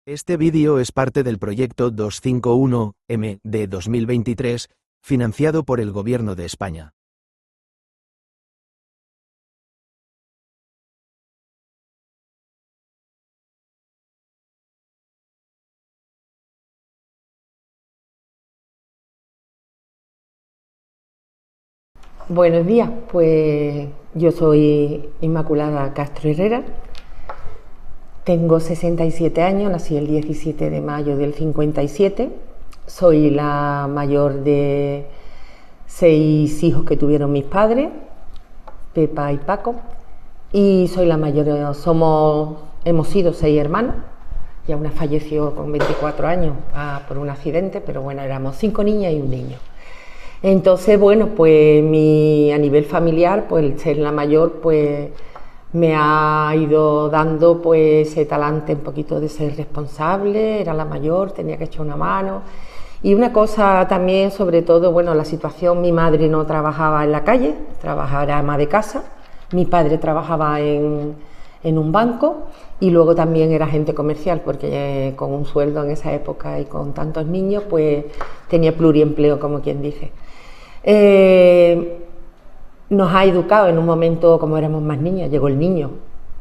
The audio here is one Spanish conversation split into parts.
Este vídeo es parte del proyecto 251M de 2023, financiado por el Gobierno de España. Buenos días, pues yo soy Inmaculada Castro Herrera, tengo 67 años, nací el 17 de mayo del 57, soy la mayor de 6 hijos que tuvieron mis padres, Pepa y Paco, y soy la mayor, hemos sido 6 hermanos, ya una falleció con 24 años por un accidente, pero bueno, éramos 5 niñas y un niño. Entonces, bueno, pues a nivel familiar, pues el ser la mayor, pues me ha ido dando pues ese talante un poquito de ser responsable, era la mayor, tenía que echar una mano. Y una cosa también, sobre todo, bueno, la situación, mi madre no trabajaba en la calle, trabajaba, era ama de casa, mi padre trabajaba en un banco y luego también era agente comercial, porque con un sueldo en esa época y con tantos niños, pues tenía pluriempleo, como quien dice. Nos ha educado en un momento, como éramos más niñas, llegó el niño,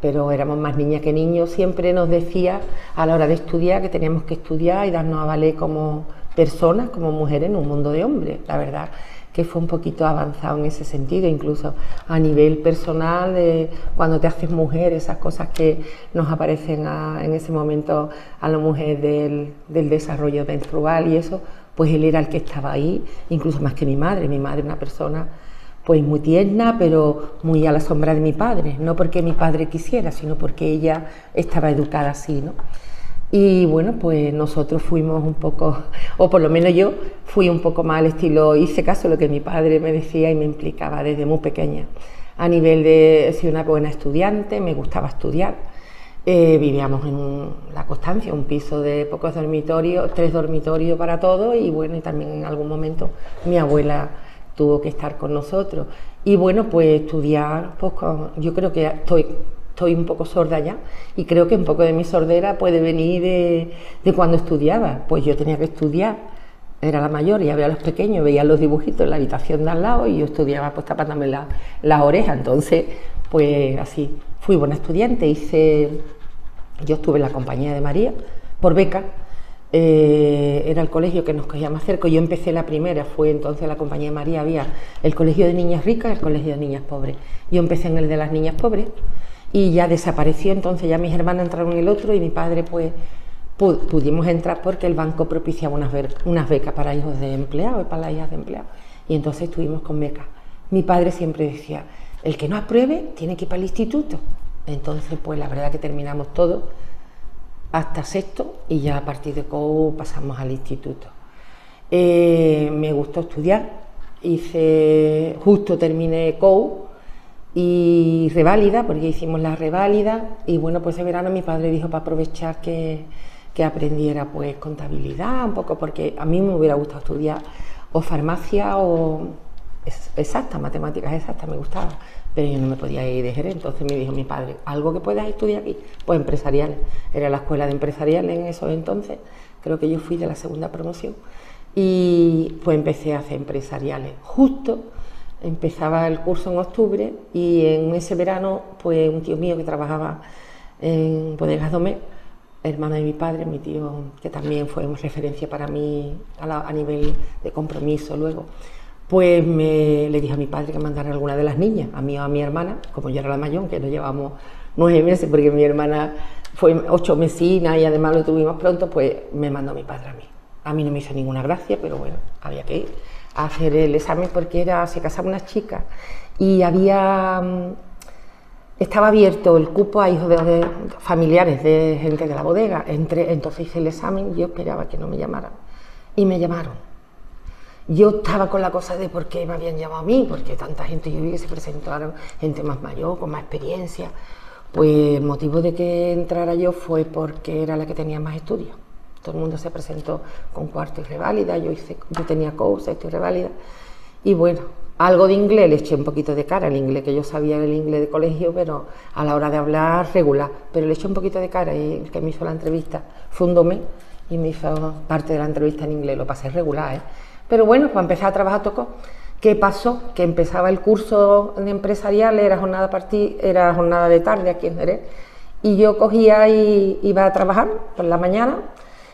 pero éramos más niñas que niños, siempre nos decía a la hora de estudiar que teníamos que estudiar y darnos a valer como personas, como mujeres en un mundo de hombres. La verdad que fue un poquito avanzado en ese sentido, incluso a nivel personal, cuando te haces mujer, esas cosas que nos aparecen en ese momento a la mujer del desarrollo menstrual y eso, pues él era el que estaba ahí, incluso más que mi madre una persona pues muy tierna, pero muy a la sombra de mi padre, no porque mi padre quisiera, sino porque ella estaba educada así, ¿no? Y bueno, pues nosotros fuimos un poco, o por lo menos yo fui un poco más al estilo, hice caso a lo que mi padre me decía y me implicaba desde muy pequeña. A nivel de ser una buena estudiante, me gustaba estudiar. Vivíamos en La Constancia, un piso de pocos dormitorios, 3 dormitorios para todos, y bueno, y también en algún momento mi abuela tuvo que estar con nosotros. Y bueno, pues estudiar, pues yo creo que estoy un poco sorda ya, y creo que un poco de mi sordera puede venir de cuando estudiaba. Pues yo tenía que estudiar, era la mayor, y había los pequeños, veía los dibujitos en la habitación de al lado y yo estudiaba pues tapándome las orejas. Entonces, pues así, fui buena estudiante, yo estuve en la Compañía de María por beca. Era el colegio que nos cogía más cerca. Yo empecé la primera, fue entonces la Compañía de María, había el colegio de niñas ricas y el colegio de niñas pobres. Yo empecé en el de las niñas pobres y ya desapareció, entonces ya mis hermanas entraron en el otro y mi padre pues pudimos entrar porque el banco propiciaba unas becas para hijos de empleados y para las hijas de empleados, y entonces estuvimos con becas. Mi padre siempre decía, el que no apruebe tiene que ir para el instituto. Entonces pues la verdad que terminamos todo hasta sexto y ya a partir de COU pasamos al instituto. Me gustó estudiar, justo terminé COU y reválida, porque hicimos la reválida, y bueno, pues ese verano mi padre dijo para aprovechar que aprendiera pues contabilidad un poco, porque a mí me hubiera gustado estudiar o farmacia o matemáticas exactas me gustaba, pero yo no me podía ir de gerente. Entonces me dijo mi padre, algo que puedas estudiar aquí, pues empresariales, era la escuela de empresariales en esos entonces, creo que yo fui de la segunda promoción, y pues empecé a hacer empresariales. Justo empezaba el curso en octubre y en ese verano pues un tío mío que trabajaba en Bodegas Domecq, hermano de mi padre, mi tío, que también fue una referencia para mí a nivel de compromiso luego, pues le dije a mi padre que mandara a alguna de las niñas, a mí o a mi hermana, como yo era la mayor, que nos llevamos 9 meses, porque mi hermana fue 8 mesinas y además lo tuvimos pronto, pues me mandó mi padre a mí. A mí no me hizo ninguna gracia, pero bueno, había que ir a hacer el examen porque se casaba una chica y estaba abierto el cupo a hijos de familiares de gente de la bodega. Entonces hice el examen, yo esperaba que no me llamaran y me llamaron. Yo estaba con la cosa de por qué me habían llamado a mí, porque tanta gente, yo vi que se presentaron gente más mayor, con más experiencia. Pues el motivo de que entrara yo fue porque era la que tenía más estudios. Todo el mundo se presentó con cuarto y reválida, yo tenía COU, sexto y reválida. Y bueno, Algo de inglés le eché un poquito de cara, el inglés que yo sabía era el inglés de colegio, pero a la hora de hablar regular, pero le eché un poquito de cara y el que me hizo la entrevista fue un domé y me hizo parte de la entrevista en inglés, lo pasé regular, ¿eh? Pero bueno, para empezar a trabajar tocó. ¿Qué pasó? Que empezaba el curso de empresarial, era jornada de tarde aquí en Jerez, y yo cogía y iba a trabajar por la mañana,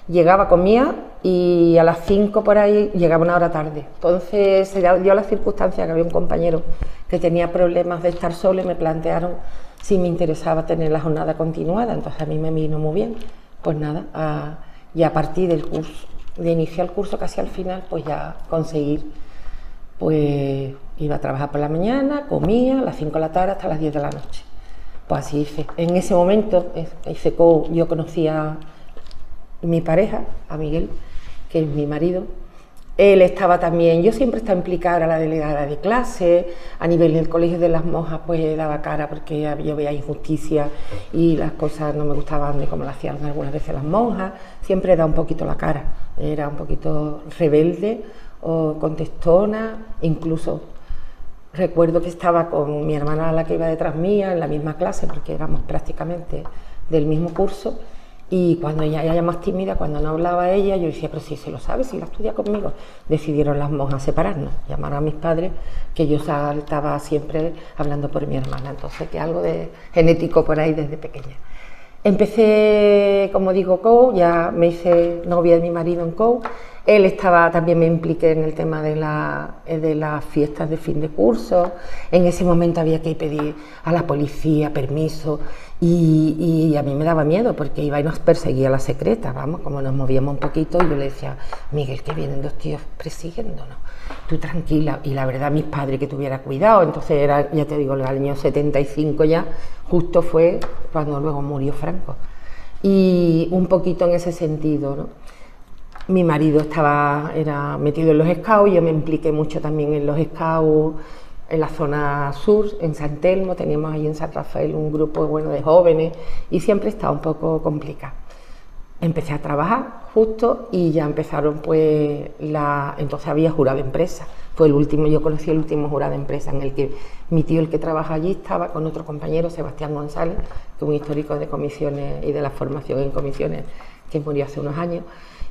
llegaba, comía y a las 5 por ahí llegaba una hora tarde. Entonces se dio la circunstancia que había un compañero que tenía problemas de estar solo y me plantearon si me interesaba tener la jornada continuada, entonces a mí me vino muy bien. Pues nada, y a partir del curso, de iniciar el curso casi al final, pues ya conseguir, pues iba a trabajar por la mañana, comía a las 5 de la tarde hasta las 10 de la noche. Pues así hice. En ese momento yo conocía a mi pareja, a Miguel, que es mi marido. Él estaba también, yo siempre estaba implicada, era la delegada de clase, a nivel del colegio de las monjas pues daba cara porque yo veía injusticia y las cosas no me gustaban de cómo lo hacían algunas veces las monjas, siempre daba un poquito la cara, era un poquito rebelde o contestona, incluso recuerdo que estaba con mi hermana, la que iba detrás mía, en la misma clase porque éramos prácticamente del mismo curso. Y cuando ella era más tímida, cuando no hablaba ella, yo decía, pero si se lo sabe, si la estudia conmigo. Decidieron las monjas separarnos, llamaron a mis padres, que yo estaba siempre hablando por mi hermana, entonces que algo de genético por ahí desde pequeña. Empecé, como digo, COU, ya me hice novia de mi marido en COU. Él estaba, también me impliqué en el tema de las fiestas de fin de curso. En ese momento había que pedir a la policía permiso y a mí me daba miedo porque iba y nos perseguía la secreta, vamos, como nos movíamos un poquito, y yo le decía, Miguel, que vienen dos tíos persiguiéndonos, tú tranquila. Y la verdad, mis padres, que tuviera cuidado. Entonces era, ya te digo, el año 75 ya, justo fue cuando luego murió Franco. Y un poquito en ese sentido, ¿no? Mi marido era metido en los scouts, yo me impliqué mucho también en los scouts, en la zona sur, en San Telmo, teníamos ahí en San Rafael un grupo bueno de jóvenes y siempre estaba un poco complicado. Empecé a trabajar justo y ya empezaron pues entonces había jurado de empresa, fue el último, yo conocí el último jurado de empresa en el que mi tío, el que trabaja allí, estaba con otro compañero, Sebastián González, que es un histórico de comisiones y de la formación en comisiones, que murió hace unos años,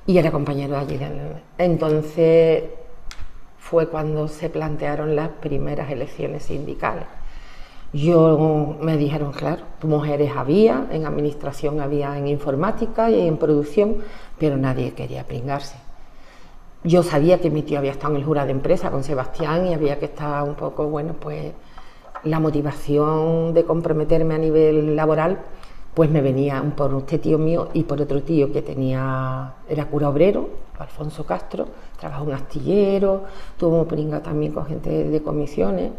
y era compañero de allí. Entonces fue cuando se plantearon las primeras elecciones sindicales. Me dijeron, claro, mujeres había, en administración había, en informática y en producción, pero nadie quería pringarse. Yo sabía que mi tío había estado en el jurado de empresa con Sebastián y había que estar un poco, bueno, pues la motivación de comprometerme a nivel laboral, pues me venía por este tío mío y por otro tío que era cura obrero, Alfonso Castro, trabajó en un astillero, tuvo pringa también con gente de comisiones,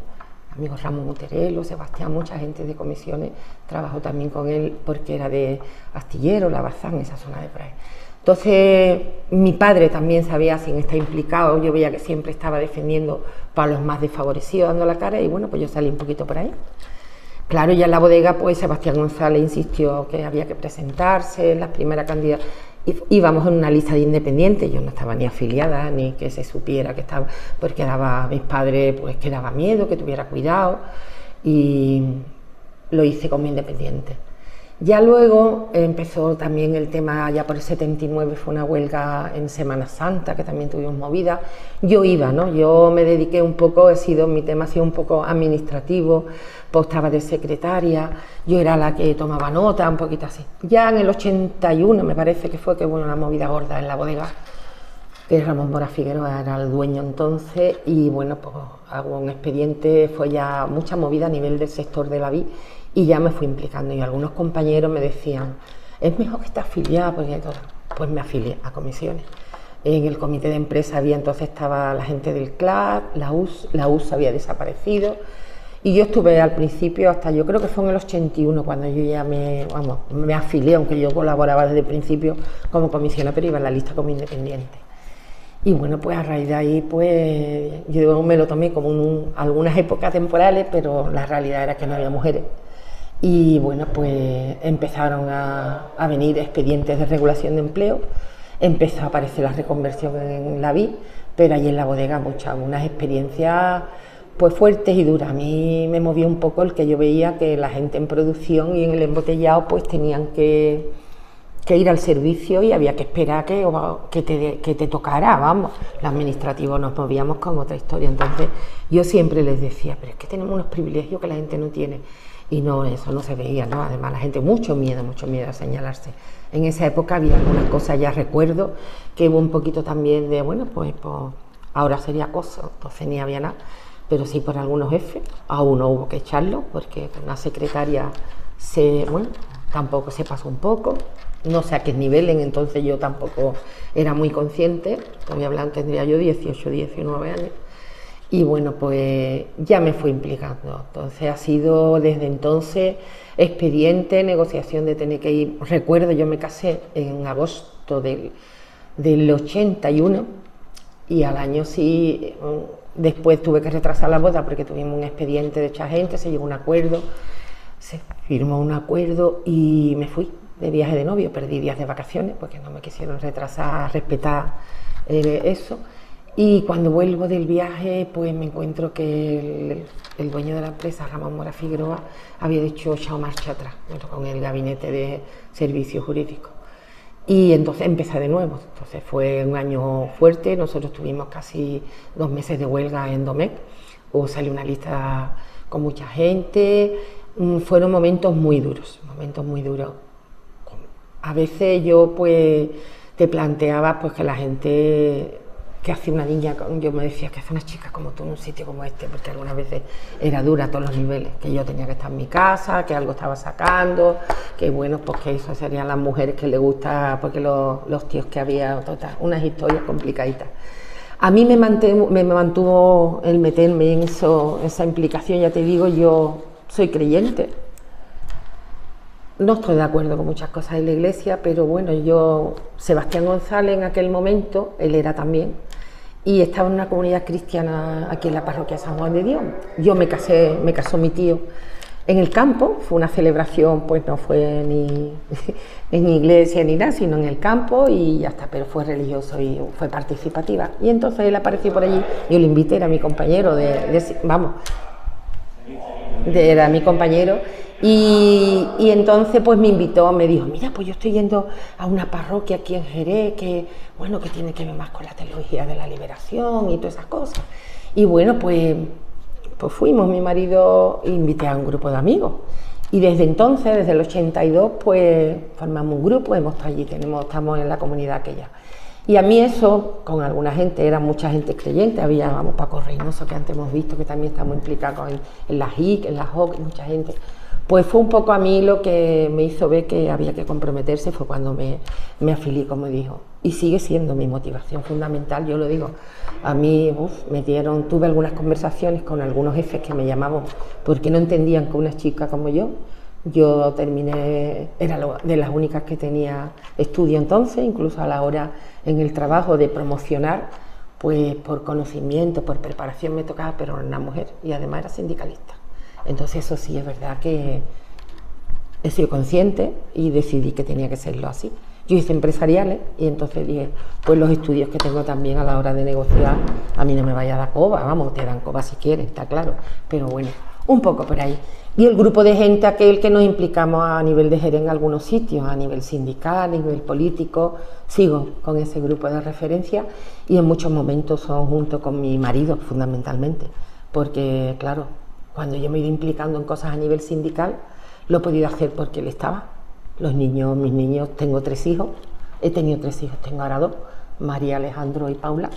amigos Ramón Uterelo, Sebastián, mucha gente de comisiones, trabajó también con él porque era de astillero, La Barzán, esa zona de por ahí. Entonces mi padre también sabía, sin estar implicado, yo veía que siempre estaba defendiendo para los más desfavorecidos, dando la cara, y bueno, pues yo salí un poquito por ahí. Claro, ya en la bodega, pues Sebastián González insistió que había que presentarse, las primeras candidatas, íbamos en una lista de independientes, yo no estaba ni afiliada, ni que se supiera que estaba, porque mis padres, pues que daba miedo, que tuviera cuidado, y lo hice como independiente. Ya luego empezó también el tema, ya por el 79 fue una huelga en Semana Santa, que también tuvimos movida. Yo iba, ¿no? Yo me dediqué un poco, mi tema ha sido un poco administrativo, pues estaba de secretaria, yo era la que tomaba nota, un poquito así. Ya en el 81 me parece que fue que hubo una movida gorda en la bodega, que Ramón Mora Figueroa era el dueño entonces, y bueno, pues hago un expediente, fue ya mucha movida a nivel del sector de la vid, y ya me fui implicando, y algunos compañeros me decían, es mejor que estés afiliada, porque pues me afilié a comisiones. En el comité de empresa estaba la gente del CLAD, la US había desaparecido, y yo estuve al principio hasta, yo creo que fue en el 81 cuando yo ya me afilié, aunque yo colaboraba desde el principio como comisionada, pero iba en la lista como independiente. Y bueno, pues a raíz de ahí, pues yo me lo tomé como algunas épocas temporales, pero la realidad era que no había mujeres. Y bueno, pues empezaron a venir expedientes de regulación de empleo, empezó a aparecer la reconversión en la vid, pero allí en la bodega unas experiencias pues fuertes y duras. A mí me movía un poco el que yo veía que la gente en producción y en el embotellado pues tenían que ir al servicio y había que esperar que te tocara, vamos. Los administrativos nos movíamos con otra historia. Entonces yo siempre les decía, pero es que tenemos unos privilegios que la gente no tiene. Y no, eso no se veía, ¿no? Además la gente, mucho miedo a señalarse. En esa época había algunas cosas, ya recuerdo que hubo un poquito también de, bueno, pues ahora sería acoso, entonces ni había nada, pero sí por algunos jefes, a uno hubo que echarlo, porque una secretaria tampoco se pasó un poco, no sé a qué niveles, entonces yo tampoco era muy consciente, estoy hablando, tendría yo 18, 19 años, y bueno, pues ya me fui implicando. Entonces ha sido desde entonces expediente, negociación de tener que ir. Recuerdo, yo me casé en agosto del 81 y al año sí, después tuve que retrasar la boda porque tuvimos un expediente de mucha gente, se llegó a un acuerdo, se firmó un acuerdo y me fui de viaje de novio, perdí días de vacaciones porque no me quisieron retrasar, respetar eso. Y cuando vuelvo del viaje, pues me encuentro que el dueño de la empresa, Ramón Mora Figueroa, había dicho echado marcha atrás, bueno, con el gabinete de servicios jurídicos. Y entonces empecé de nuevo. Entonces fue un año fuerte, nosotros tuvimos casi 2 meses de huelga en Domecq, o salió una lista con mucha gente, fueron momentos muy duros, momentos muy duros. A veces yo pues te planteaba pues que la gente, que hace una niña, yo me decía que hace una chica como tú en un sitio como este, porque algunas veces era dura a todos los niveles, que yo tenía que estar en mi casa, que algo estaba sacando, que bueno, pues que eso serían las mujeres que les gusta, porque los tíos que había, total, unas historias complicaditas. A mí me mantuvo el meterme en esa implicación, ya te digo, yo soy creyente. No estoy de acuerdo con muchas cosas de la iglesia, pero bueno, Sebastián González en aquel momento, él era también, y estaba en una comunidad cristiana aquí en la parroquia de San Juan de Dios. Yo me casó mi tío en el campo, fue una celebración, pues no fue ni en iglesia ni nada, sino en el campo y ya está, pero fue religioso y fue participativa. Y entonces él apareció por allí, yo le invité, era mi compañero era mi compañero. Y entonces pues me invitó, me dijo, mira, pues yo estoy yendo a una parroquia aquí en Jerez que, bueno, que tiene que ver más con la teología de la liberación y todas esas cosas. Y bueno, pues fuimos, mi marido, invité a un grupo de amigos. Y desde entonces, desde el 82, pues formamos un grupo, hemos estado allí, estamos en la comunidad aquella. Y a mí eso, con alguna gente, era mucha gente creyente, había, vamos, Paco Reynoso, que antes hemos visto, que también estamos implicados en la JIC, en la JOC, mucha gente. Pues fue un poco a mí lo que me hizo ver que había que comprometerse, fue cuando me afilié, como dijo. Y sigue siendo mi motivación fundamental, yo lo digo. A mí tuve algunas conversaciones con algunos jefes que me llamaban porque no entendían que una chica como yo terminé, era de las únicas que tenía estudio entonces, incluso a la hora en el trabajo de promocionar, pues por conocimiento, por preparación me tocaba, pero era una mujer y además era sindicalista. Entonces eso sí es verdad que he sido consciente y decidí que tenía que serlo así. Yo hice empresariales y entonces dije, pues los estudios que tengo también a la hora de negociar, a mí no me vaya a dar coba, vamos, te dan coba si quieres, está claro, pero bueno, un poco por ahí. Y el grupo de gente aquel que nos implicamos a nivel de Jerez en algunos sitios, a nivel sindical, a nivel político, sigo con ese grupo de referencia y en muchos momentos son junto con mi marido fundamentalmente, porque claro, cuando yo me he ido implicando en cosas a nivel sindical, lo he podido hacer porque él estaba. Los niños, mis niños, tengo 3 hijos, he tenido 3 hijos, tengo ahora 2, María, Alejandro y Paula.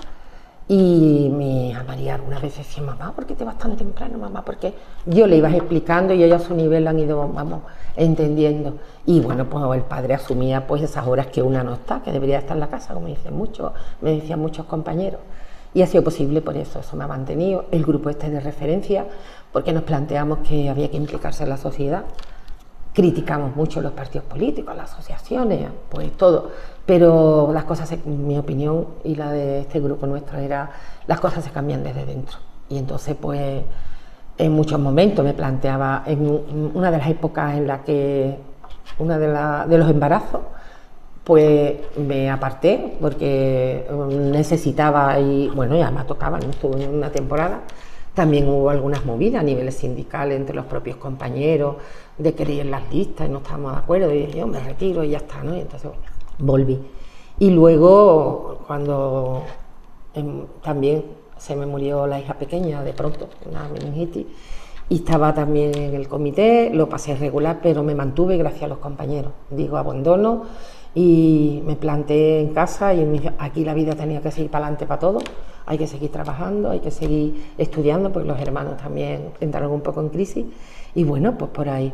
Y a María algunas veces decía, mamá, ¿por qué te vas tan temprano, mamá? Porque yo le iba explicando y ellos a su nivel lo han ido, vamos, entendiendo. Y bueno, pues el padre asumía pues esas horas que una no está, que debería estar en la casa, como me decían muchos compañeros. Y ha sido posible por eso me ha mantenido. El grupo este de referencia, porque nos planteamos que había que implicarse en la sociedad. Criticamos mucho los partidos políticos, las asociaciones, pues todo, pero las cosas, en mi opinión y la de este grupo nuestro, las cosas se cambian desde dentro. Y entonces pues en muchos momentos me planteaba, en una de las épocas en la que, de los embarazos, pues me aparté porque necesitaba, y bueno, ya me tocaba, ¿no? Estuve en una temporada También hubo algunas movidas a nivel sindical entre los propios compañeros de querer ir en las listas y no estábamos de acuerdo, y dije, yo me retiro y ya está, ¿no? Y entonces bueno, volví. Y luego, cuando también se me murió la hija pequeña de pronto, una meningitis, y estaba también en el comité, lo pasé regular, pero me mantuve gracias a los compañeros. Digo, abandono y me planté en casa y aquí la vida tenía que seguir para adelante para todos. Hay que seguir trabajando, hay que seguir estudiando, porque los hermanos también entraron un poco en crisis. Y bueno, pues por ahí.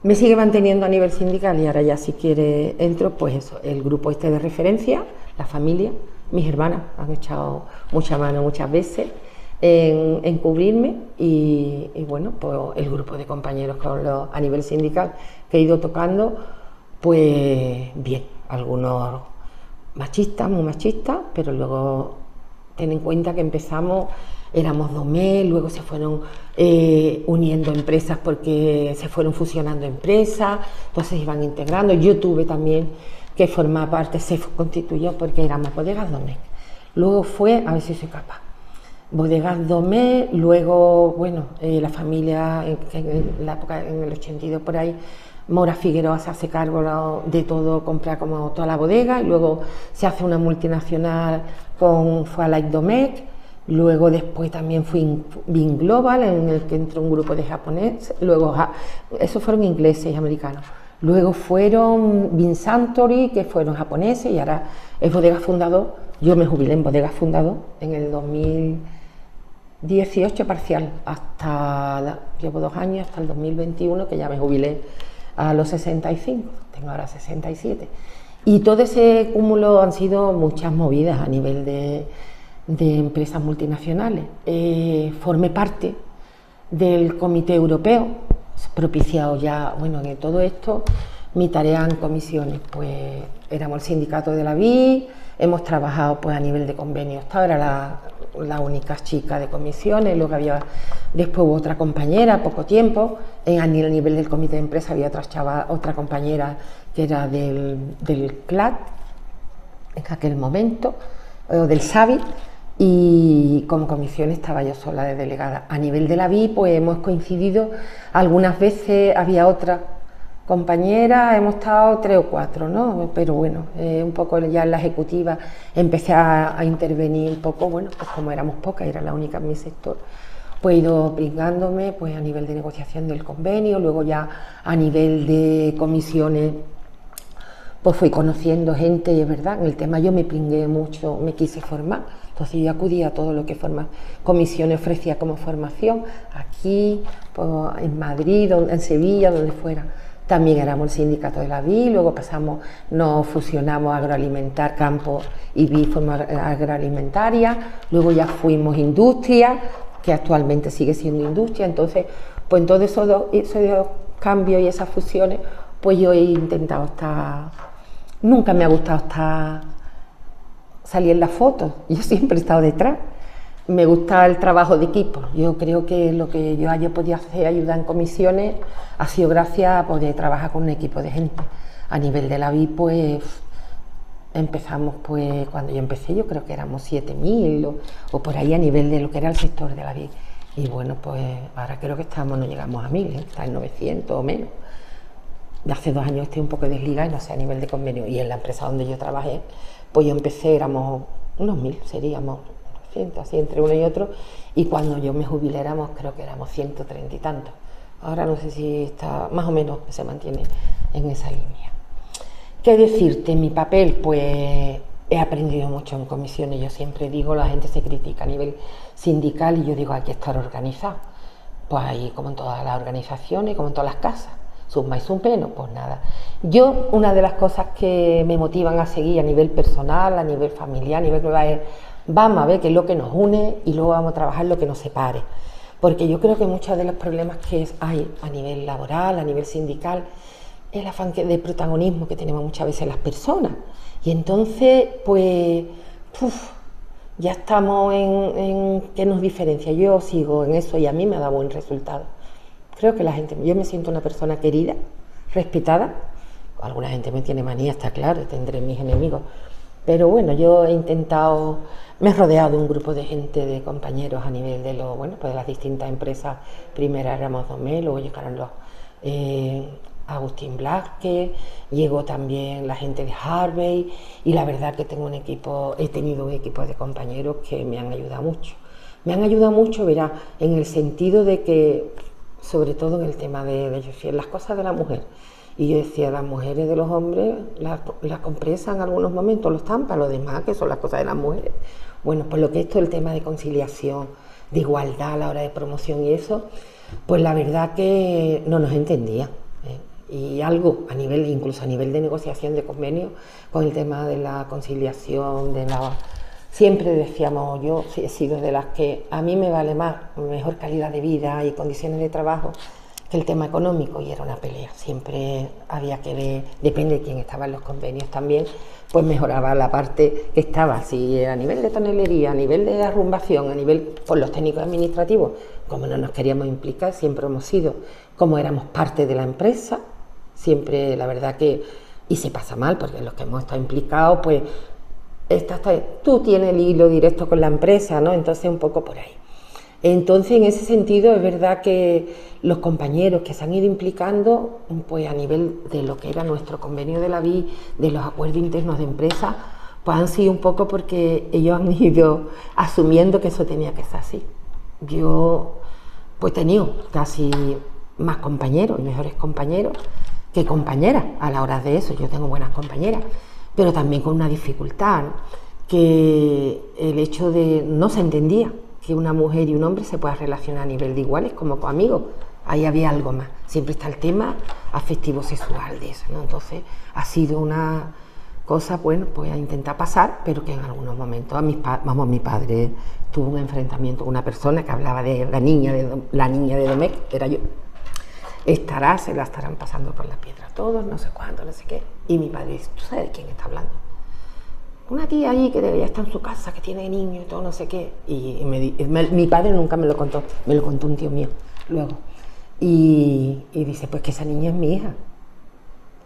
Me sigue manteniendo a nivel sindical y ahora ya si quiere entro, pues eso, el grupo este de referencia, la familia, mis hermanas han echado mucha mano muchas veces en cubrirme y bueno, pues el grupo de compañeros a nivel sindical que he ido tocando, pues bien, algunos machistas, muy machistas, pero luego ten en cuenta que empezamos, éramos 2.000, luego se fueron uniendo empresas porque se fueron fusionando empresas, entonces iban integrando. Yo tuve también que formar parte, se constituyó porque éramos Bodegas 2.000. Luego fue, a ver si soy capaz, Bodegas 2.000, luego, bueno, la familia, en la época, en el 82 por ahí, Mora Figueroa se hace cargo de todo, compra como toda la bodega, y luego se hace una multinacional con Fualike Domecq, luego después también fui Beam Global, en el que entró un grupo de japoneses, luego esos fueron ingleses y americanos, luego fueron Beam Suntory, que fueron japoneses, y ahora es Bodega Fundador. Yo me jubilé en Bodega Fundador en el 2018 parcial, llevo 2 años, hasta el 2021, que ya me jubilé a los 65, tengo ahora 67. Y todo ese cúmulo han sido muchas movidas a nivel de empresas multinacionales. Formé parte del Comité Europeo, propiciado ya, bueno, en todo esto, mi tarea en comisiones, pues éramos el sindicato de la BI, hemos trabajado pues a nivel de convenios, era la única chica de comisiones, luego después hubo otra compañera, poco tiempo, a nivel del comité de empresa había otra compañera que era del CLAT, en aquel momento, o del SABI, y como comisión estaba yo sola de delegada. A nivel de la BI, pues hemos coincidido, algunas veces había otra compañera, hemos estado 3 o 4, ¿no? Pero bueno, un poco ya en la ejecutiva empecé a intervenir un poco, bueno, pues como éramos pocas, era la única en mi sector, pues he ido pringándome pues a nivel de negociación del convenio, luego ya a nivel de comisiones, pues fui conociendo gente, y es verdad, en el tema yo me pringué mucho, me quise formar, entonces yo acudía a todo lo que comisiones ofrecía como formación, aquí, pues, en Madrid, en Sevilla, donde fuera. También éramos el sindicato de la BI, luego nos fusionamos agroalimentar, campo y BI forma agroalimentaria, luego ya fuimos industria, que actualmente sigue siendo industria. Entonces, pues en todos esos cambios y esas fusiones, pues yo he intentado nunca me ha gustado salir en las fotos, yo siempre he estado detrás. Me gusta el trabajo de equipo. Yo creo que lo que yo haya podido hacer, ayudar en comisiones, ha sido gracias a poder trabajar con un equipo de gente. A nivel de la BI, pues empezamos, pues cuando yo empecé, yo creo que éramos 7.000 o por ahí a nivel de lo que era el sector de la BI. Y bueno, pues ahora creo que no llegamos a 1.000, está en 900 o menos. De hace 2 años estoy un poco desligada y no sé, a nivel de convenio. Y en la empresa donde yo trabajé, pues yo empecé, éramos unos 1.000, seríamos 100, así entre uno y otro, y cuando yo me jubilé creo que éramos 130 y tantos. Ahora no sé si está, más o menos se mantiene en esa línea. ¿Qué decirte? Mi papel, pues he aprendido mucho en comisiones. Yo siempre digo, la gente se critica a nivel sindical y yo digo, hay que estar organizado. Pues ahí, como en todas las organizaciones, como en todas las casas, sus más y sus menos, pues nada. Yo, una de las cosas que me motivan a seguir a nivel personal, a nivel familiar, a nivel global, es vamos a ver qué es lo que nos une y luego vamos a trabajar lo que nos separe. Porque yo creo que muchos de los problemas que hay a nivel laboral, a nivel sindical, es el afán de protagonismo que tenemos muchas veces las personas. Y entonces, pues, ya estamos en qué nos diferencia. Yo sigo en eso y a mí me ha dado buen resultado. Creo que yo me siento una persona querida, respetada. Alguna gente me tiene manía, está claro, tendré mis enemigos. Pero bueno, yo he intentado, me he rodeado de un grupo de gente, de compañeros a nivel de pues de las distintas empresas. Primero éramos Domé, luego llegaron los Agustín Blasque, llegó también la gente de Harvey, y la verdad que he tenido un equipo de compañeros que me han ayudado mucho. Me han ayudado mucho, verá, en el sentido de que, sobre todo en el tema de las cosas de la mujer. Y yo decía, las mujeres de los hombres las compresan en algunos momentos, los están para los demás, que son las cosas de las mujeres. Bueno, pues lo que es todo el tema de conciliación, de igualdad a la hora de promoción y eso, pues la verdad que no nos entendía. Y algo incluso a nivel de negociación de convenios, con el tema de la conciliación, siempre decíamos, yo he sido de las que a mí me vale más, mejor calidad de vida y condiciones de trabajo que el tema económico, y era una pelea. Siempre había que ver, depende de quién estaba en los convenios también, pues mejoraba la parte que estaba, si a nivel de tonelería, a nivel de arrumbación, a nivel por los técnicos administrativos, como no nos queríamos implicar, siempre hemos sido, como éramos parte de la empresa, siempre la verdad que, y se pasa mal, porque los que hemos estado implicados, pues tú tienes el hilo directo con la empresa, ¿no? Entonces un poco por ahí. Entonces, en ese sentido, es verdad que los compañeros que se han ido implicando, pues a nivel de lo que era nuestro convenio de la BI, de los acuerdos internos de empresa, pues han sido un poco porque ellos han ido asumiendo que eso tenía que ser así. Yo, pues he tenido casi más compañeros y mejores compañeros que compañeras a la hora de eso. Yo tengo buenas compañeras, pero también con una dificultad, ¿no? Que el hecho de no se entendía que una mujer y un hombre se puedan relacionar a nivel de iguales como amigos. Ahí había algo más. Siempre está el tema afectivo sexual de eso, ¿no? Entonces ha sido una cosa, bueno, pues a intentar pasar, pero que en algunos momentos mi padre tuvo un enfrentamiento con una persona que hablaba de la niña de Domecq, que era yo. Se la estarán pasando por la piedra todos, no sé cuánto, no sé qué. Y mi padre dice, ¿tú sabes de quién está hablando? Una tía allí que debería estar en su casa, que tiene niños y todo, no sé qué. Y mi padre nunca me lo contó un tío mío luego. Y dice, pues que esa niña es mi hija.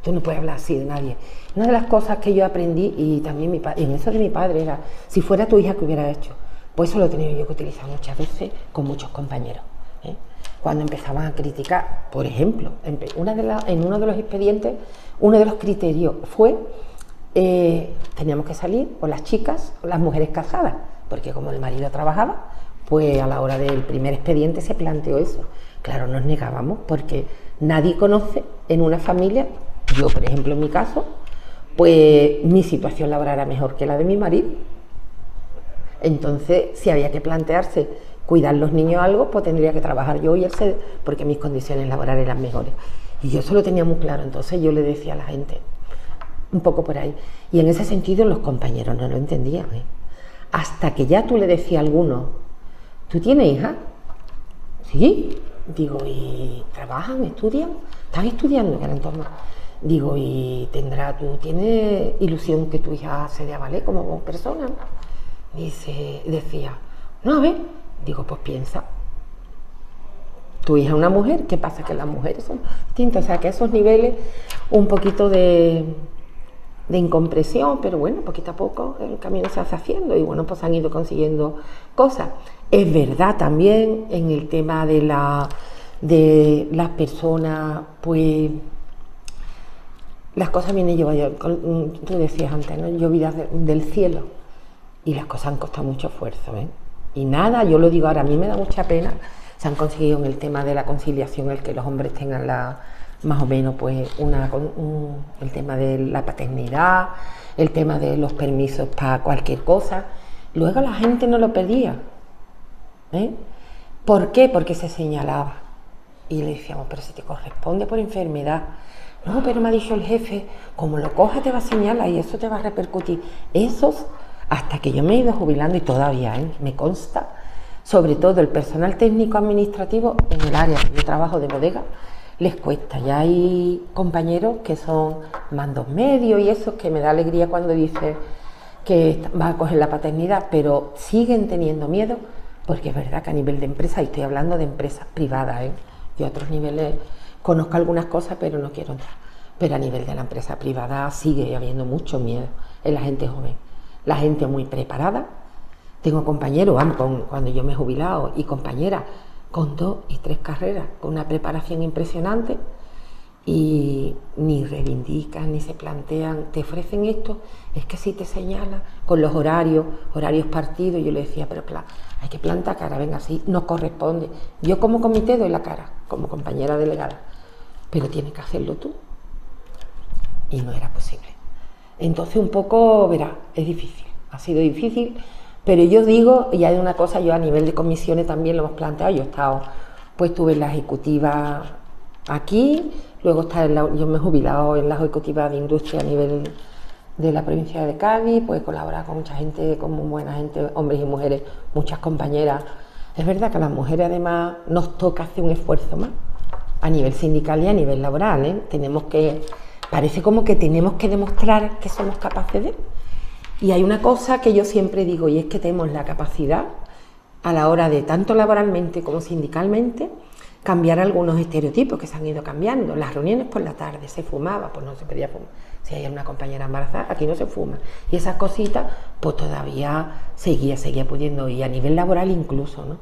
Tú no puedes hablar así de nadie. Una de las cosas que yo aprendí, y también en eso de mi padre, era, si fuera tu hija, ¿qué hubiera hecho? Pues eso lo he tenido yo que utilizar muchas veces con muchos compañeros, ¿eh? Cuando empezaban a criticar, por ejemplo, en uno de los expedientes, uno de los criterios fue, teníamos que salir o las chicas o las mujeres casadas, porque como el marido trabajaba, pues a la hora del primer expediente se planteó eso. Claro, nos negábamos porque nadie conoce en una familia, yo por ejemplo en mi caso, pues mi situación laboral era mejor que la de mi marido. Entonces, si había que plantearse cuidar los niños algo, pues tendría que trabajar yo y él, porque mis condiciones laborales eran mejores. Y yo eso lo tenía muy claro, entonces yo le decía a la gente, un poco por ahí. Y en ese sentido los compañeros no lo entendían, ¿eh? Hasta que ya tú le decías a alguno, ¿tú tienes hija? Sí. Digo, ¿y trabajan, estudian? ¿Están estudiando? Que era en torno. Digo, ¿y tú tienes ilusión que tu hija se dé a valer como persona? Decía, no, a ver. Digo, pues piensa. Tu hija es una mujer, ¿qué pasa? Que las mujeres son distintas, o sea que esos niveles, un poquito de incompresión, pero bueno, poquito a poco el camino se hace haciendo y bueno, pues han ido consiguiendo cosas. Es verdad también en el tema de las personas, pues las cosas vienen llevadas, tú decías antes, ¿no? Llovidas del cielo, y las cosas han costado mucho esfuerzo, ¿eh? Y nada, yo lo digo ahora, a mí me da mucha pena, se han conseguido en el tema de la conciliación el que los hombres tengan más o menos pues el tema de la paternidad, el tema de los permisos para cualquier cosa. Luego la gente no lo pedía, ¿eh? ¿Por qué? Porque se señalaba y le decíamos, pero si te corresponde por enfermedad. No, pero me ha dicho el jefe, como lo coja te va a señalar y eso te va a repercutir. Esos, hasta que yo me he ido jubilando y todavía, me consta, sobre todo el personal técnico administrativo en el área de trabajo de bodega, les cuesta. Ya hay compañeros que son mandos medios y esos que me da alegría cuando dice que va a coger la paternidad, pero siguen teniendo miedo, porque es verdad que a nivel de empresa, y estoy hablando de empresas privadas, y a otros niveles conozco algunas cosas, pero no quiero entrar, pero a nivel de la empresa privada sigue habiendo mucho miedo en la gente joven. la gente muy preparada. Tengo compañeros, cuando yo me he jubilado, y compañeras con 2 y 3 carreras, con una preparación impresionante, y ni reivindican, ni se plantean, te ofrecen esto, es que si te señalan con los horarios partidos, yo le decía, pero hay que plantar cara, venga, así nos corresponde. Yo como comité doy la cara, como compañera delegada, pero tienes que hacerlo tú. Y no era posible. Entonces un poco, verá, es difícil, ha sido difícil, pero yo digo, y hay una cosa, yo a nivel de comisiones también lo hemos planteado, yo he estado, pues estuve en la ejecutiva aquí, luego yo me he jubilado en la ejecutiva de industria a nivel de la provincia de Cádiz, pues he colaborado con mucha gente, con muy buena gente, hombres y mujeres, muchas compañeras. Es verdad que a las mujeres además nos toca hacer un esfuerzo más, a nivel sindical y a nivel laboral, ¿eh? Parece como que tenemos que demostrar que somos capaces de... Y hay una cosa que yo siempre digo, y es que tenemos la capacidad, a la hora de tanto laboralmente como sindicalmente, cambiar algunos estereotipos que se han ido cambiando. Las reuniones por la tarde se fumaba, pues no se podía fumar. Si hay una compañera embarazada, aquí no se fuma. Y esas cositas, pues todavía seguía pudiendo, y a nivel laboral incluso, ¿no?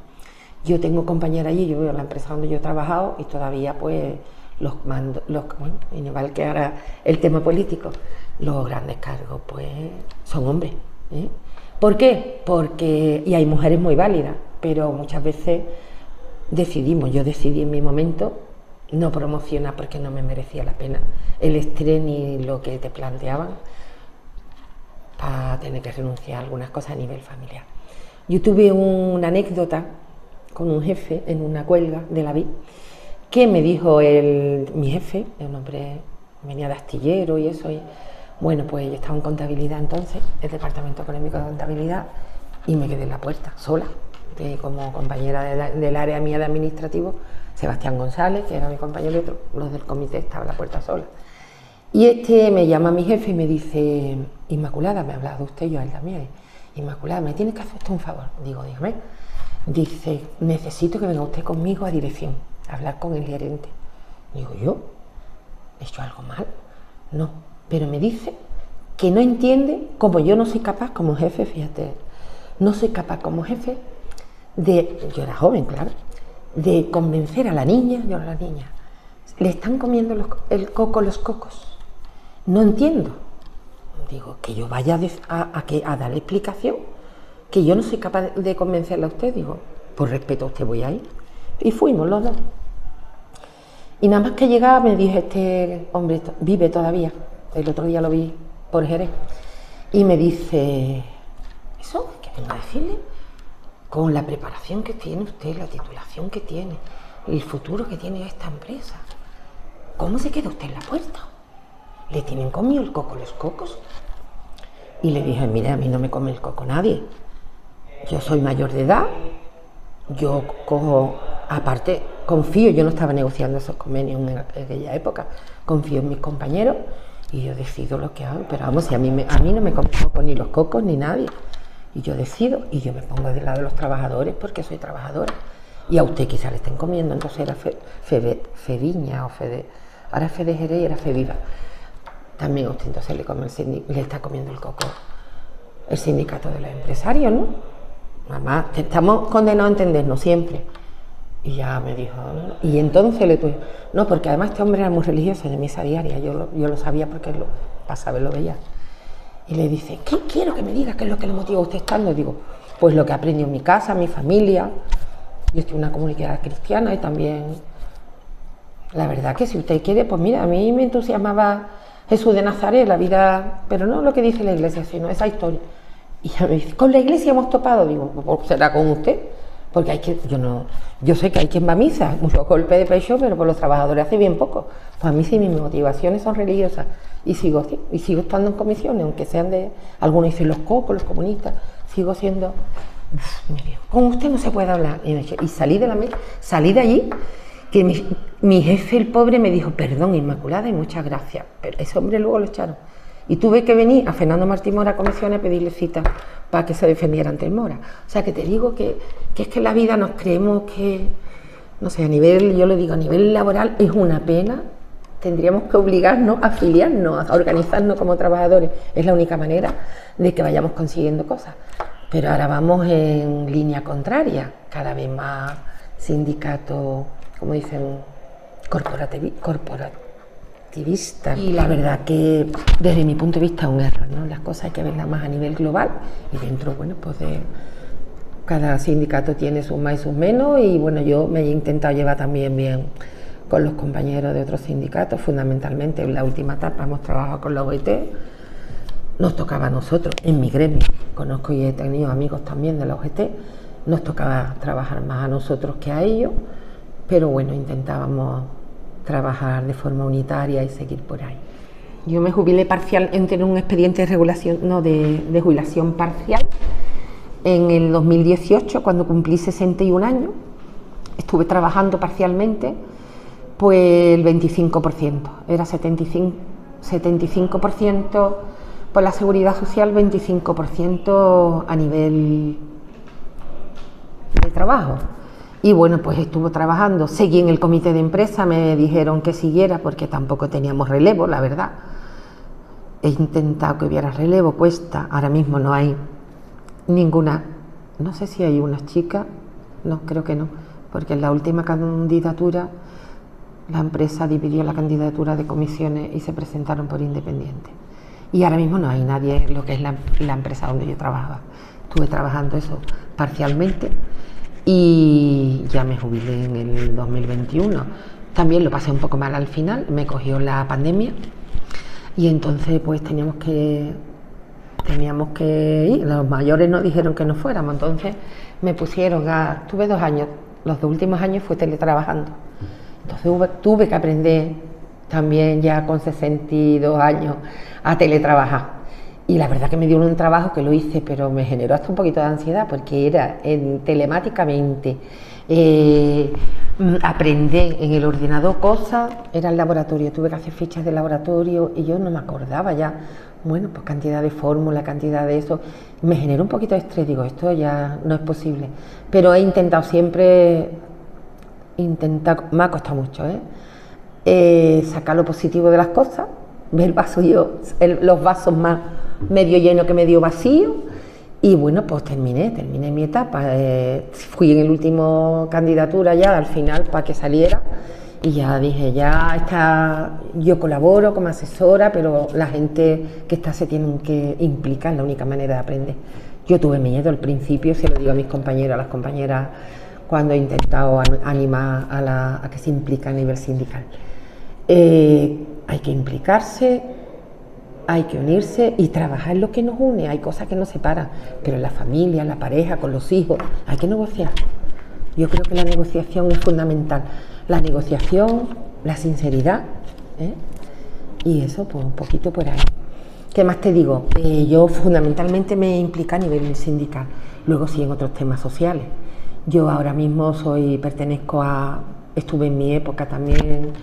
Yo tengo compañeras allí, yo veo la empresa donde yo he trabajado, y todavía pues bueno, igual que ahora el tema político, los grandes cargos pues son hombres, ¿eh? ¿Por qué? Porque, y hay mujeres muy válidas, pero muchas veces yo decidí en mi momento no promocionar porque no me merecía la pena el estrés ni lo que te planteaban, para tener que renunciar a algunas cosas a nivel familiar. Yo tuve una anécdota con un jefe en una huelga de la VIC, que me dijo mi jefe, un hombre, venía de astillero y eso, y bueno, pues yo estaba en contabilidad entonces, el departamento económico de contabilidad, y me quedé en la puerta, sola, como compañera del área mía de administrativo, Sebastián González, que era mi compañero, y otro, los del comité, estaba en la puerta sola. Y me llama mi jefe y me dice, Inmaculada, me ha hablado usted, yo a él también, Inmaculada, me tiene que hacer usted un favor. Digo, dígame. Dice, necesito que venga usted conmigo a dirección, a hablar con el gerente. Digo, ¿yo? ¿He hecho algo mal? No, pero me dice que no entiende, como yo no soy capaz como jefe, fíjate, no soy capaz como jefe yo era joven, claro, de convencer a la niña, le están comiendo el coco los cocos. No entiendo. Digo, que yo vaya a darle explicación, que yo no soy capaz de convencerla a usted. Digo, por respeto a usted voy a ir. Y fuimos los dos. Y nada más que llegaba me dije, este hombre vive todavía, el otro día lo vi por Jerez, y me dice, ¿eso qué vengo a decirle? Con la preparación que tiene usted, la titulación que tiene, el futuro que tiene esta empresa, ¿cómo se queda usted en la puerta? ¿Le tienen comido el coco los cocos? Y le dije, mire, a mí no me come el coco nadie, yo soy mayor de edad, yo cojo, aparte, confío, yo no estaba negociando esos convenios en aquella época, confío en mis compañeros y yo decido lo que hago, pero vamos, si a mí no me come el coco ni los cocos ni nadie, y yo decido, y yo me pongo del lado de los trabajadores porque soy trabajadora, y a usted quizá le estén comiendo. Entonces era Fediña o Fede, ahora Fede Jerez y era Fediva, también a usted entonces le está comiendo el coco el sindicato de los empresarios, ¿no? Además, estamos condenados a entendernos siempre. Y ya me dijo, ¿no? Y entonces le tuve, no, porque además este hombre era muy religioso, de misa diaria, yo lo sabía porque lo pasaba y lo veía. Y le dice, ¿qué quiero que me diga? ¿Qué es lo que le motiva a usted estando? Digo, pues lo que aprendió en mi casa, mi familia. Yo estoy en una comunidad cristiana y también, la verdad que si usted quiere, pues mira, a mí me entusiasmaba Jesús de Nazaret, la vida, pero no lo que dice la iglesia, sino esa historia. Y ella me dice, ¿con la iglesia hemos topado? Digo, pues será con usted, porque yo sé que hay quien va a misa, muchos golpes de pecho, pero por los trabajadores hace bien poco. Pues a mí sí mis motivaciones son religiosas y sigo estando en comisiones, aunque sean de, algunos dicen los cocos, los comunistas, sigo siendo, me dijo, con usted no se puede hablar. Y salí de la mesa, salí de allí, que mi jefe, el pobre, me dijo, perdón, Inmaculada, y muchas gracias, pero ese hombre luego lo echaron. Y tuve que venir a Fernando Martín Mora a comisiones a pedirle cita para que se defendiera ante el Mora. O sea, que te digo que es que en la vida nos creemos que, no sé, yo le digo, a nivel laboral es una pena tendríamos que obligarnos a afiliarnos, a organizarnos como trabajadores. Es la única manera de que vayamos consiguiendo cosas. Pero ahora vamos en línea contraria, cada vez más sindicatos, como dicen, corporativistas. Y la verdad que desde mi punto de vista es un error, ¿no? Las cosas hay que verlas más a nivel global y dentro, bueno, pues cada sindicato tiene sus más y sus menos y bueno, yo me he intentado llevar también bien con los compañeros de otros sindicatos, fundamentalmente en la última etapa hemos trabajado con la OIT, nos tocaba a nosotros, en mi gremio, conozco y he tenido amigos también de la OGT, nos tocaba trabajar más a nosotros que a ellos, pero bueno, intentábamos trabajar de forma unitaria y seguir por ahí. Yo me jubilé parcial, entré en un expediente de regulación, no, de jubilación parcial en el 2018, cuando cumplí 61 años, estuve trabajando parcialmente, pues el 25%, era 75% por la seguridad social, 25% a nivel de trabajo. Y bueno, pues estuve trabajando, seguí en el comité de empresa, me dijeron que siguiera porque tampoco teníamos relevo, la verdad. He intentado que hubiera relevo, cuesta, ahora mismo no hay ninguna, no sé si hay unas chicas, no, creo que no, porque en la última candidatura la empresa dividió la candidatura de comisiones y se presentaron por independiente. Y ahora mismo no hay nadie en lo que es la empresa donde yo trabajaba. Estuve trabajando eso parcialmente y ya me jubilé en el 2021. También lo pasé un poco mal al final, me cogió la pandemia y entonces pues teníamos que ir, los mayores nos dijeron que no fuéramos, entonces me pusieron tuve 2 años, los 2 últimos años fue teletrabajando, entonces tuve que aprender también ya con 62 años a teletrabajar y la verdad que me dio un trabajo que lo hice, pero me generó hasta un poquito de ansiedad porque era telemáticamente, aprender en el ordenador cosas, era el laboratorio, tuve que hacer fichas de laboratorio y yo no me acordaba ya, bueno, pues cantidad de fórmula, cantidad de eso, me generó un poquito de estrés, digo, esto ya no es posible, pero he intentado siempre, me ha costado mucho, sacar lo positivo de las cosas, ver el vaso los vasos más medio lleno que medio vacío y bueno, pues terminé mi etapa, fui en el último candidatura ya al final para que saliera y ya dije, yo colaboro como asesora, pero la gente que está se tienen que implicar, es la única manera de aprender. Yo tuve miedo al principio, se lo digo a mis compañeros, a las compañeras, cuando he intentado animar a que se implique a nivel sindical. Hay que implicarse, hay que unirse y trabajar en lo que nos une, hay cosas que nos separan, pero en la familia, en la pareja, con los hijos, hay que negociar. Yo creo que la negociación es fundamental. La negociación, la sinceridad, y eso, pues un poquito por ahí. ¿Qué más te digo? Yo fundamentalmente me implico a nivel sindical, luego sí en otros temas sociales. Yo ahora mismo estuve en mi época también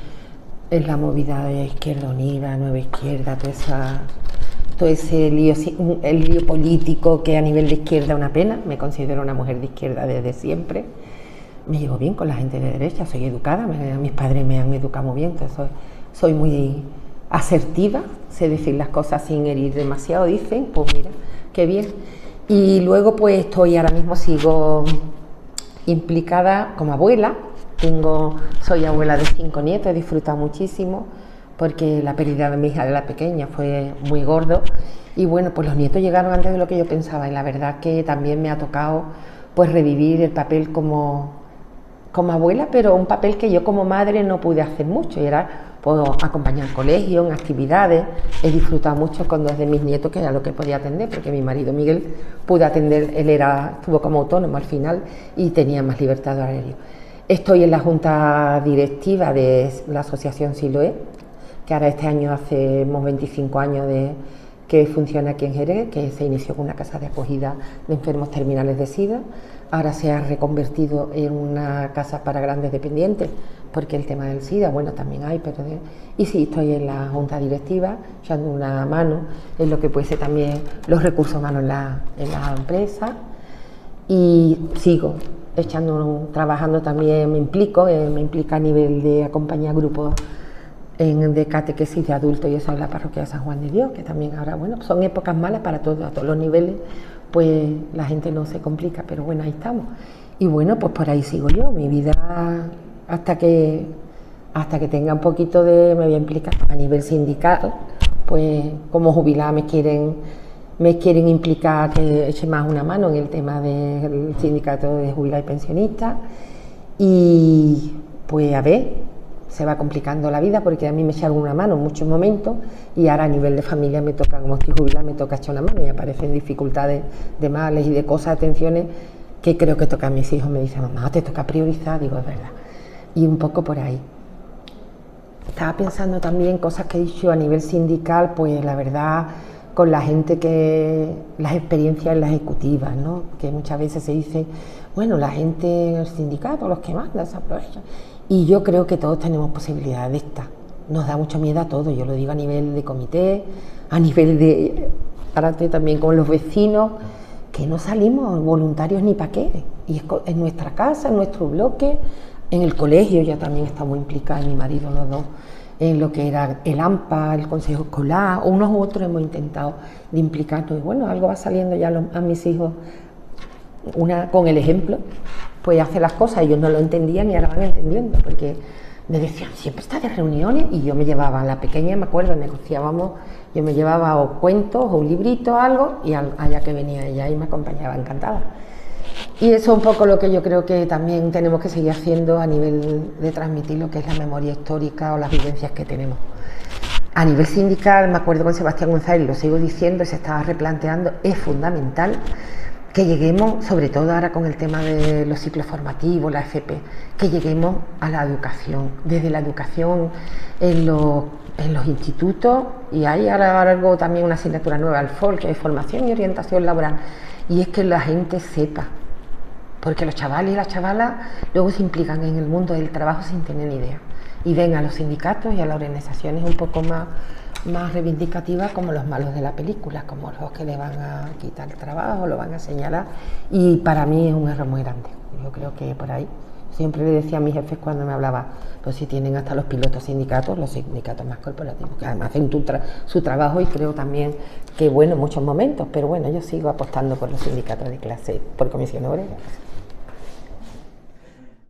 en la movida de Izquierda Unida, Nueva Izquierda, todo ese lío, el lío político que a nivel de izquierda es una pena. Me considero una mujer de izquierda desde siempre. Me llevo bien con la gente de derecha, soy educada, mis padres me han educado muy bien, entonces soy muy asertiva, sé decir las cosas sin herir demasiado, dicen, pues mira, qué bien. Y luego pues ahora mismo sigo implicada como abuela, soy abuela de 5 nietos, he disfrutado muchísimo porque la pérdida de mi hija de la pequeña fue muy gordo y bueno, pues los nietos llegaron antes de lo que yo pensaba y la verdad que también me ha tocado pues revivir el papel como abuela, pero un papel que yo como madre no pude hacer mucho y era puedo acompañar al colegio, en actividades, he disfrutado mucho con 2 de mis nietos que era lo que podía atender, porque mi marido Miguel pudo atender, él estuvo como autónomo al final y tenía más libertad de horario. Estoy en la junta directiva de la asociación Siloé, que ahora este año hacemos 25 años que funciona aquí en Jerez, que se inició con una casa de acogida de enfermos terminales de SIDA, ahora se ha reconvertido en una casa para grandes dependientes, porque el tema del SIDA, bueno, también hay, y sí, estoy en la junta directiva, echando una mano en lo que puede ser también los recursos humanos en la empresa, y sigo trabajando también, me implica a nivel de acompañar grupos de catequesis de adultos y eso en la parroquia de San Juan de Dios, que también ahora, bueno, son épocas malas para todos, a todos los niveles, pues la gente no se complica, pero bueno, ahí estamos. Y bueno, pues por ahí sigo yo, mi vida hasta que tenga un poquito de, me voy a implicar a nivel sindical, pues como jubilada me quieren implicar que eche más una mano en el tema del sindicato de jubilados y pensionistas, y pues a ver, se va complicando la vida porque a mí me echa alguna mano en muchos momentos, y ahora a nivel de familia me toca, como estoy jubilada, me toca echar una mano y aparecen dificultades de males y de cosas, atenciones que creo que toca a mis hijos. Me dicen, mamá, te toca priorizar, digo, es verdad, y un poco por ahí. Estaba pensando también cosas que he dicho a nivel sindical, pues la verdad, con la gente que, las experiencias en las ejecutivas, ¿no? Que muchas veces se dice, bueno, la gente en el sindicato, los que mandan, se aprovechan. Y yo creo que todos tenemos posibilidades de estas. Nos da mucho miedo a todos, yo lo digo a nivel de comité, a nivel de, ahora también con los vecinos, que no salimos voluntarios ni para qué. Y es en nuestra casa, en nuestro bloque, en el colegio ya también estamos implicados, mi marido, los dos, en lo que era el AMPA, el consejo escolar, unos u otros hemos intentado de implicarnos, y bueno, algo va saliendo ya a mis hijos, con el ejemplo, pues hace las cosas, ellos no lo entendían y ahora van entendiendo, porque me decían, siempre está de reuniones, y yo me llevaba, la pequeña, me acuerdo, negociábamos, yo me llevaba o cuentos o un librito o algo, y allá que venía ella y me acompañaba encantada. Y eso es un poco lo que yo creo que también tenemos que seguir haciendo a nivel de transmitir lo que es la memoria histórica o las vivencias que tenemos. A nivel sindical, me acuerdo con Sebastián González, lo sigo diciendo, se estaba replanteando, es fundamental que lleguemos, sobre todo ahora con el tema de los ciclos formativos, la FP, que lleguemos a la educación, desde la educación en los institutos, y hay ahora algo también, una asignatura nueva, el FOL, que es formación y orientación laboral, y es que la gente sepa, porque los chavales y las chavalas luego se implican en el mundo del trabajo sin tener ni idea, y ven a los sindicatos y a las organizaciones un poco más reivindicativas como los malos de la película, como los que le van a quitar el trabajo, lo van a señalar, y para mí es un error muy grande. Yo creo que por ahí, siempre le decía a mis jefes cuando me hablaba, pues si tienen hasta los pilotos sindicatos, los sindicatos más corporativos, que además hacen su trabajo, y creo también que bueno en muchos momentos, pero bueno, yo sigo apostando por los sindicatos de clase, por comisión obrera.